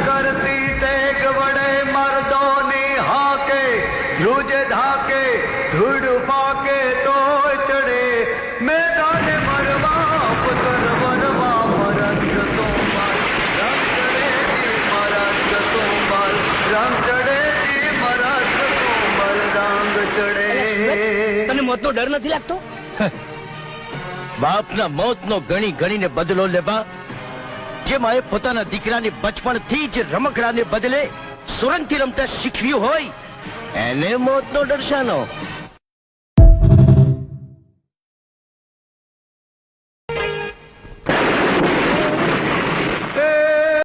કરતી તેગ વડે મર્દોની હાકે ધ્રુજ ધાકે ધૂળ પાકે તોય ચડે મેદાને મરવા પુત્ર વરવા મરદ સોમવાર રંગ ચડે મરદ સોમવાર રંગ ચડે મરદ સોમવાર રંગ ચડે. તને મોતનો ડર નથી લાગતો? બાપના મોતનો ગણી ગણીને બદલો લેવા જે માએ પોતાના દીકરાની બચપણથી જ રમકડાને બદલે સુરંગથી રમતા શીખવ્યું હોય એને મોતનો ડર શાનો?